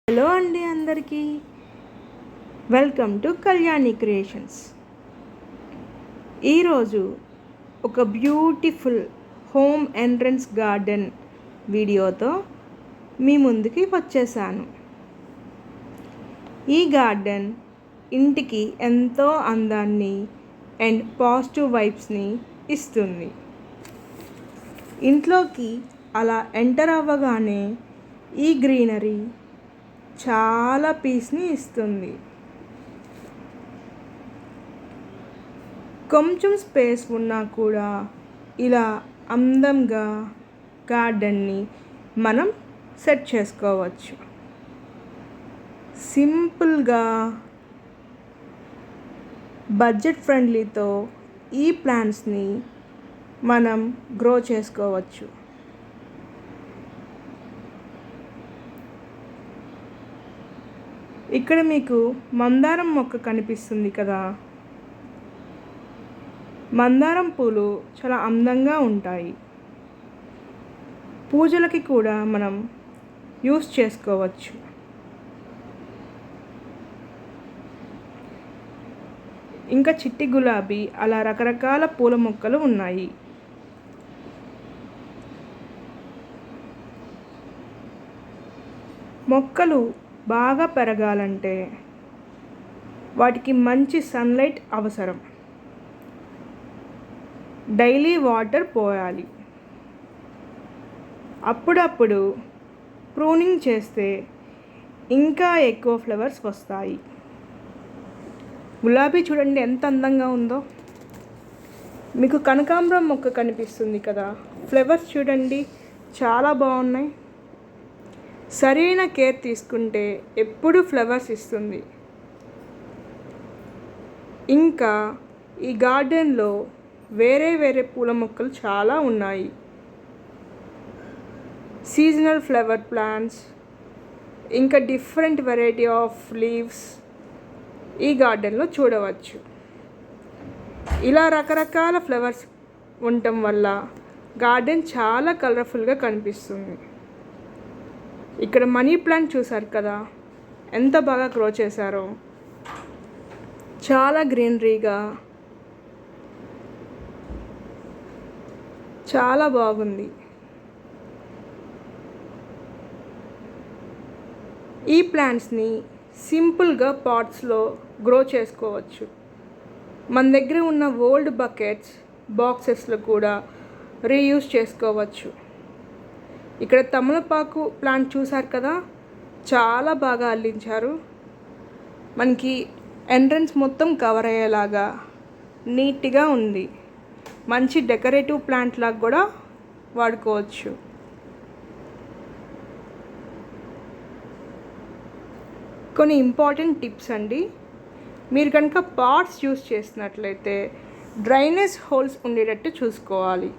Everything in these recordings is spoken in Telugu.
హలో అండి అందరికీ వెల్కమ్ టు కళ్యాణి క్రియేషన్స్. ఈరోజు ఒక బ్యూటిఫుల్ హోమ్ ఎంట్రన్స్ గార్డెన్ వీడియోతో మీ ముందుకి వచ్చేసాను. ఈ గార్డెన్ ఇంటికి ఎంతో అందాన్ని అండ్ పాజిటివ్ వైబ్స్ని ఇస్తుంది. ఇంట్లోకి అలా ఎంటర్ అవ్వగానే ఈ గ్రీనరీ చాలా పీస్ని ఇస్తుంది. కొంచెం స్పేస్ ఉన్నా కూడా ఇలా అందంగా గార్డెన్ని మనం సెట్ చేసుకోవచ్చు. సింపుల్గా బడ్జెట్ ఫ్రెండ్లీతో ఈ ప్లాంట్స్ని మనం గ్రో చేసుకోవచ్చు. ఇక్కడ మీకు మందారం మొక్క కనిపిస్తుంది కదా. మందారం పూలు చాలా అందంగా ఉంటాయి. పూజలకి కూడా మనం యూస్ చేసుకోవచ్చు. ఇంకా చిట్టి గులాబీ అలా రకరకాల పూల మొక్కలు ఉన్నాయి. మొక్కలు బాగా పెరగాలంటే వాటికి మంచి సన్లైట్ అవసరం. డైలీ వాటర్ పోయాలి. అప్పుడప్పుడు ప్రూనింగ్ చేస్తే ఇంకా ఎక్కువ ఫ్లవర్స్ వస్తాయి. గులాబీ చూడండి ఎంత అందంగా ఉందో. మీకు కనకాంబరం మొక్క కనిపిస్తుంది కదా. ఫ్లవర్స్ చూడండి చాలా బాగున్నాయి. సరైన కేర్ తీసుకుంటే ఎప్పుడు ఫ్లవర్స్ ఇస్తుంది. ఇంకా ఈ గార్డెన్లో వేరే వేరే పూల మొక్కలు చాలా ఉన్నాయి. సీజనల్ ఫ్లవర్ ప్లాంట్స్, ఇంకా డిఫరెంట్ వెరైటీ ఆఫ్ లీవ్స్ ఈ గార్డెన్లో చూడవచ్చు. ఇలా రకరకాల ఫ్లవర్స్ ఉండటం వల్ల గార్డెన్ చాలా కలర్ఫుల్గా కనిపిస్తుంది. ఇక్కడ మనీ ప్లాంట్ చూసారు కదా ఎంత బాగా గ్రో చేశారో. చాలా గ్రీనరీగా చాలా బాగుంది. ఈ ప్లాంట్స్ని సింపుల్గా పాట్స్లో గ్రో చేసుకోవచ్చు. మన దగ్గర ఉన్న ఓల్డ్ బకెట్స్ బాక్సెస్లో కూడా రీయూజ్ చేసుకోవచ్చు. ఇక్కడ తమలపాకు ప్లాంట్ చూసారు కదా చాలా బాగా అల్లించారు. మనకి ఎంట్రన్స్ మొత్తం కవర్ అయ్యేలాగా నీట్గా ఉంది. మంచి డెకరేటివ్ ప్లాంట్ లాగా కూడా వాడుకోవచ్చు. కొన్ని ఇంపార్టెంట్ టిప్స్ అండి. మీరు కనుక పాట్స్ యూస్ చేసినట్లయితే డ్రైనేజ్ హోల్స్ ఉండేటట్టు చూసుకోవాలి.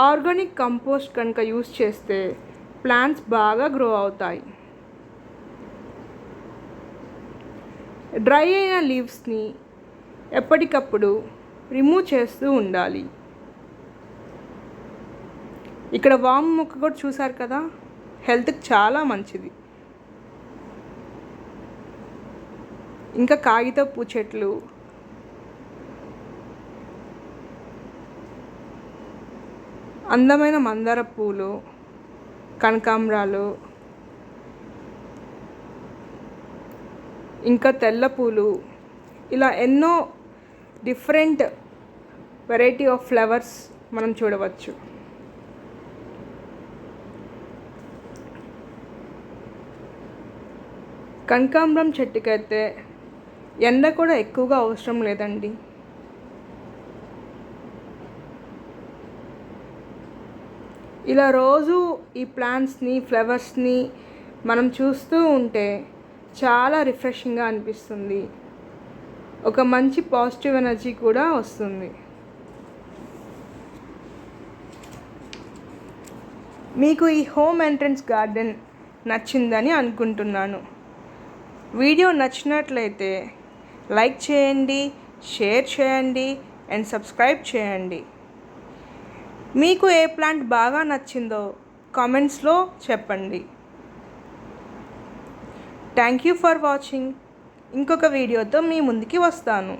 ఆర్గానిక్ కంపోస్ట్ కనుక యూస్ చేస్తే ప్లాంట్స్ బాగా గ్రో అవుతాయి. డ్రై అయిన లీవ్స్ని ఎప్పటికప్పుడు రిమూవ్ చేస్తూ ఉండాలి. ఇక్కడ వాము మొక్క కూడా చూసారు కదా హెల్త్కి చాలా మంచిది. ఇంకా కాగితపు చెట్లు, అందమైన మందార పూలు, కనకాంబరాలు, ఇంకా తెల్ల పూలు, ఇలా ఎన్నో డిఫరెంట్ వెరైటీ ఆఫ్ ఫ్లవర్స్ మనం చూడవచ్చు. కనకాంబరం చెట్టుకైతే ఎండ కూడా ఎక్కువగా అవసరం లేదండి. ఇలా రోజు ఈ ప్లాంట్స్ని ఫ్లవర్స్ని మనం చూస్తూ ఉంటే చాలా రిఫ్రెషింగ్గా అనిపిస్తుంది. ఒక మంచి పాజిటివ్ ఎనర్జీ కూడా వస్తుంది. మీకు ఈ హోమ్ ఎంట్రన్స్ గార్డెన్ నచ్చిందని అనుకుంటున్నాను. వీడియో నచ్చినట్లయితే లైక్ చేయండి, షేర్ చేయండి అండ్ సబ్స్క్రైబ్ చేయండి. మీకు ఏ ప్లాంట్ బాగా నచ్చిందో కామెంట్స్లో చెప్పండి. Thank you for watching. ఇంకొక వీడియోతో మీ ముందుకి వస్తాను.